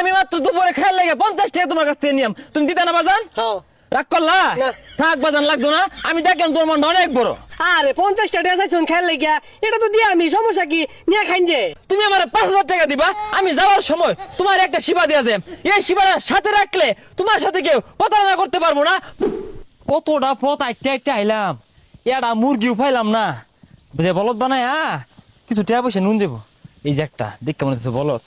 আমি মাত্র দুপুরে খেয়াল লাগে 50 টাকা তোমার কাছ থেকে নিয়াম, তুমি দিতে না বাজান? হ্যাঁ। রাগ করলা? না। থাক বাজান, লাগতো না। আমি দেখলাম তোমার মনটা অনেক বড়। আরে 50 টাকা চাইছুন খেয়াল লাগিয়া, এটা তো দিয়া আমি, সমস্যা কি নিয়ে খাইন যে। তুমি আমার 5000 টাকা দিবা, আমি যাওয়ার সময় তোমার একটা শিবা দিয়া যাই। এই শিবাটা সাথে রাখলে তোমার সাথে কেউ প্রতারণা করতে পারবো না। কতটা পথ আইতে আইলাম, এটা মুরগিও পাইলাম না। বুঝে বলদ বানায় কিছু টাকা পয়সা নুন দেবো। এই যে একটা দেখ কেমন কিছু বলদ।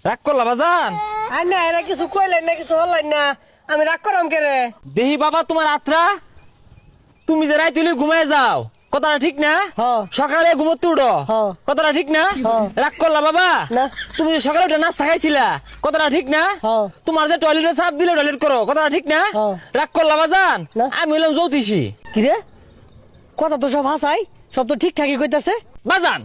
রাগ করলা বাজান? আর না, এরা কিছু কইলেন না, কিছু হলেন না, আমি রাগ করাম কে রে? দেহি বাবা তোমার আত্রা, তুমি যে রাইতে ঘুমায় যাও, কথাটা ঠিক না? হ্যাঁ। সকালে ঘুমোতে উঠো, হ্যাঁ। কথাটা ঠিক না? হ্যাঁ। রাগ করলা বাবা? না। তুমি যে সকালে উঠে নাস্তা খাইছিলা, কথাটা ঠিক না? হ্যাঁ। তোমার যে টয়লেটে চাপ দিলে টয়লেট করো, কথাটা ঠিক না? হ্যাঁ। রাগ করলা বাজান? না। আমি হইলাম জ্যোতিষী। কি রে, কথা তো সব হাসাই, সব তো ঠিকঠাকই কইতাছে। বাজান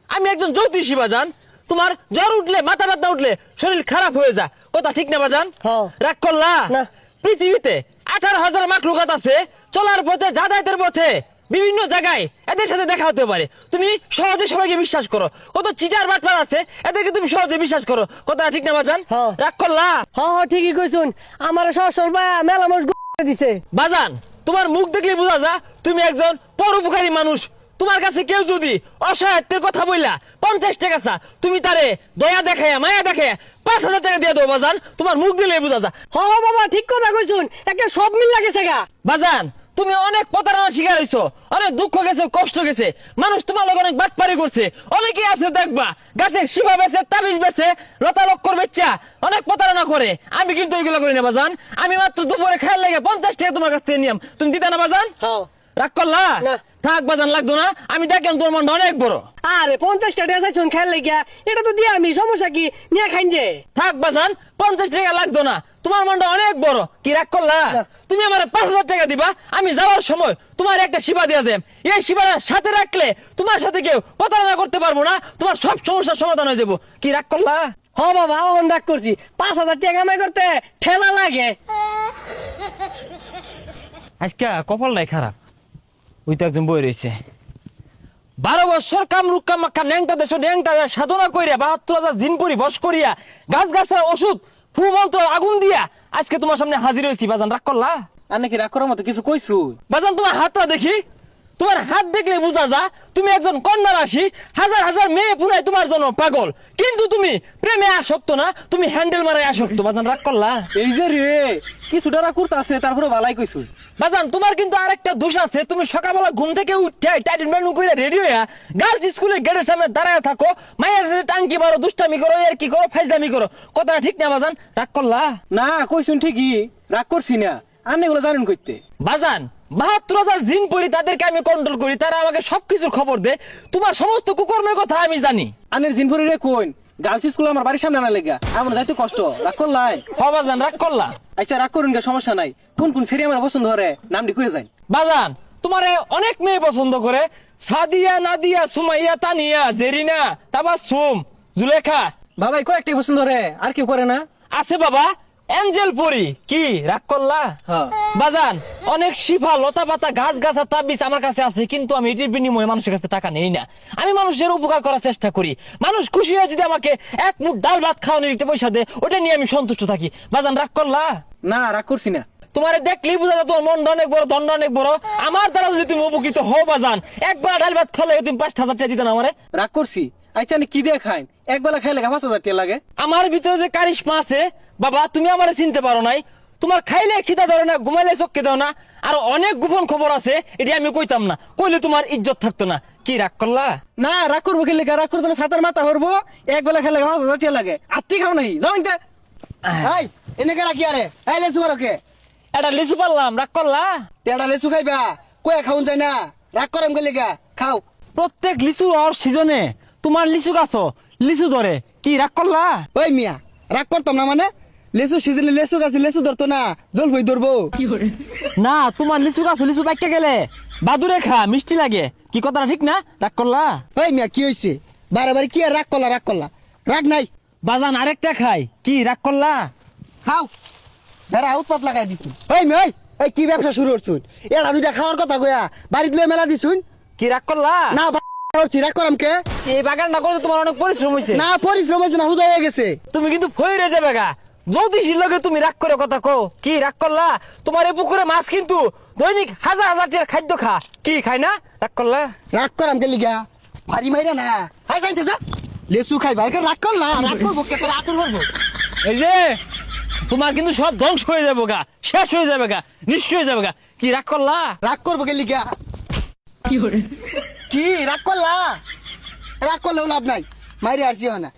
আমি একজন জ্যোতিষী বাজান। তোমার জ্বর উঠলে, মাথা ব্যথা উঠলে শরীর খারাপ হয়ে যায়, কথা ঠিক না বাজান? হ্যাঁ। রাগ করলা? না। পৃথিবীতে 18,000 মাখলুকাত আছে, চলার পথে, যাতায়াতের পথে বিভিন্ন জায়গায় এদের সাথে দেখা হতে পারে। তুমি সহজে সবাইকে বিশ্বাস করো। কত চিটার বাটপার আছে, এদেরকে তুমি সহজে বিশ্বাস করো, কথা ঠিক না বাজান? হ্যাঁ। রাগ করলা? হ্যাঁ ঠিকই কইছুন, আমার সহসর মেলা মানুষ দিছে। বাজান তোমার মুখ দেখলে বোঝা যা তুমি একজন পরোপকারী মানুষ। তোমার কাছে কেউ যদি অসহায়ত্বের কথা বললা 50 টাকা চা, তুমি তারে দয়া দেখাইয়া, মায়া দেখাইয়া 5,000 টাকা দিয়ে দেবো বাজান। তোমার মুখ দিলে বোঝা যা। হ্যাঁ বাবা, ঠিক কথা কইছুন, একটা সব মিল লাগেছে গা। বাজান তুমি অনেক প্রতারণা শিকার হইছো, অনেক দুঃখ গেছে, কষ্ট গেছে, মানুষ তোমার লগে অনেক বাটপারি করছে। অনেকেই আছে দেখবা গাছে শিবা বেচে, তাবিজ বেচে, লতা লক্কর বেচা অনেক প্রতারণা করে। আমি কিন্তু এগুলো করি না বাজান। আমি মাত্র দুপুরে খেয়াল লাগে 50 টাকা তোমার কাছ থেকে নিয়াম, তুমি দিতে না বাজান? হ্যাঁ। রাগ করলা? না। থাক বাজান, লাগতো না। আমি দেখলাম তোমার মনটা অনেক বড়। আরে 50 টাকা চাইছুন খেয়াল লাগিয়া, এটা তো দিয়া আমি, সমস্যা কি নিয়ে খাইন যে। থাক বাজান, 50 টাকা লাগতো না। তোমার মনটা অনেক বড়। কি রাগ করলা? না। তুমি আমার 5,000 টাকা দিবা, আমি যাওয়ার সময় তোমার একটা শিবা দিয়া যাই। এই শিবাটা সাথে রাখলে তোমার সাথে কেউ প্রতারণা করতে পারবো না, তোমার সব সমস্যার সমাধান হয়ে যাবো। কি রাগ করলা? হ্যাঁ বাবা, অন রাগ করছি, 5,000 টাকা কামাই করতে ঠেলা লাগে। আজকে কপালটাই খারাপ। ওই তো একজন বই রয়েছে, 12 বছর কামরুক কামাক্ষা ন্যাংটা দেশ ন্যাংটা সাধনা করিয়া 72,000 জিন পরি বস করিয়া গাছ গাছের ওষুধ ফু মন্ত্র আগুন দিয়া আজকে তোমার সামনে হাজির হয়েছি। বাজান রাগ করলা? আর নাকি রাগ করার মতো কিছু কইছু? বাজান তোমার হাতটা দেখি, তোমার হাত দেখলে বোঝা যা তুমি একজন কন্যা রাশি। হাজার হাজার মেয়ে পুরাই তোমার জন্য পাগল, কিন্তু তুমি প্রেমে আসক্ত না, তুমি হ্যান্ডেল মারায় আসক্ত। বাজান রাগ করলা? এই যে রে, কিছুটা রাগ করতে আছে, তারপরে ভালাই কইছু। বাজান তোমার কিন্তু আরেকটা দোষ আছে, তুমি সকালবেলা ঘুম থেকে উঠে টাইটেন মেনু করে রেডি হইয়া গার্লস স্কুলের গেটের সামনে দাঁড়ায় থাকো, মায়ের সাথে টাঙ্কি মারো, দুষ্টামি করো, আর কি করো, ফাইজলামি করো, কথাটা ঠিক না বাজান? রাগ করলা? না কইছুন ঠিকই, রাগ করছি না। আর এগুলো জানেন কইতে। বাজান 72,000 জিন পরি, তাদেরকে আমি কন্ট্রোল করি, তারা আমাকে সবকিছুর খবর দেয়। তোমার সমস্ত কুকর্মের কথা আমি জানি। আনের জিনপুরি রে কইন, গার্লস স্কুল আমার বাড়ির সামনে আনা লেগা, আমার যাইতে কষ্ট। রাগ করলাই? বাজান রাগ করলা? আচ্ছা রাগ করুন গে, সমস্যা নাই। কোন কোন সেরি আমার পছন্দ হরে নামটি কইরে যাই। বাজান তোমারে অনেক মেয়ে পছন্দ করে, সাদিয়া, নাদিয়া, সুমাইয়া, তানিয়া, জেরিনা, তাবাসসুম, জুলেখা। বাবাই কয়েকটাই পছন্দ হরে, আর কেউ করে না? আছে বাবা, এঞ্জেল পরি। কি রাগ করলা? হ্যাঁ। বাজান অনেক শিফা, লতা পাতা, গাছ গাছা, তাবিজ আমার কাছে আছে, কিন্তু আমি এটির বিনিময়ে মানুষের কাছে টাকা নেই না। আমি মানুষের উপকার করার চেষ্টা করি। মানুষ খুশি হয়ে যদি আমাকে এক মুঠ ডাল ভাত খাওয়ানোর একটা পয়সা দেয়, ওটা নিয়ে আমি সন্তুষ্ট থাকি। বাজান রাগ করলা? না রাগ করছি না। তোমার দেখলেই বোঝা যায় তোমার মনটা অনেক বড়, দণ্ড অনেক বড়। আমার দ্বারা যদি তুমি উপকৃত হও বাজান, একবার ডাল ভাত খালে তুমি 5,000 টাকা দিতে না আমারে? রাগ করছি? আচ্ছা কি দিয়ে খাইন? একবেলা খাইলে 5,000 টাকা লাগে। আমার ভিতরে যে কারিশমা আছে বাবা, তুমি আমারে চিনতে পারো নাই। তোমার খাইলে খিদা ধরে না, ঘুমাইলে চোখকে দাও না, আর অনেক গোপন খবর আছে, এটি আমি কইতাম না, কইলে তোমার ইজ্জত থাকতো না। কি রাগ করলা? না রাগ করবো খেলে, রাগ করতে না ছাতার মাথা হরবো। একবেলা খেলে 5,000 টাকা লাগে, আত্মি খাও নাই যাও ইনতে। এই এনে কে রাখি আরে, এই লেসু করো কে? এটা লিচু পারলাম, রাগ করলা? তেড়া লেসু খাইবা, কয়ে খাউন যায় না, রাগ করেন গেলে গা খাও। প্রত্যেক লিচু আর সিজনে তোমার লিচু গাছ লিচু ধরে, কি রাগ করলা? ওই মিয়া রাগ করতাম না মানে, লেসু সিজনে লেসু গাছে লেসু ধরতো না, জল বই ধরবো। না তোমার লিচু গাছ লিচু পাইকে গেলে বাদুরে খা, মিষ্টি লাগে। কি কথাটা ঠিক না? রাগ করলা? ওই মিয়া কি হয়েছে, বারে বারে কি আর রাগ করলা, রাগ করলা? রাগ নাই, বাজান আরেকটা খাই, কি রাগ করলা? খাও। বেড়া উৎপাত লাগাই দিছুন। ওই মিয়া এই কি ব্যবসা শুরু করছুন? এটা দুইটা খাওয়ার কথা কয়া বাড়িতে লয়ে মেলা দিছুন। কি রাগ করলা? না করছি রাগ করাম কে? এই বাগানটা করতে তোমার অনেক পরিশ্রম হয়েছে না পরিশ্রম হয়েছে না, হুদা হয়ে গেছে। তুমি কিন্তু ফইরে যাবে গা জ্যোতিষীর লগে তুমি রাগ করে কথা কও কি রাগ করলা তোমার এই পুকুরে মাছ কিন্তু দৈনিক হাজার হাজার টাকার খাদ্য খা কি খাই না রাগ করলা রাগ করাম কে লিগা? ভারী মাইরা না, হাই যাইতে যা। লেসু খাই ভাই, রাগ কর না, রাগ করবো কে? তোর আতুর করবো। এই যে তোমার কিন্তু সব ধ্বংস হয়ে যাবে গা শেষ হয়ে যাবে গা নিশ্চয় হয়ে যাবে গা কি রাগ করলা রাগ করবো কে লিগা? কি রাগ করলা? রাগ করলেও লাভ নাই, মাইরে আসছি না।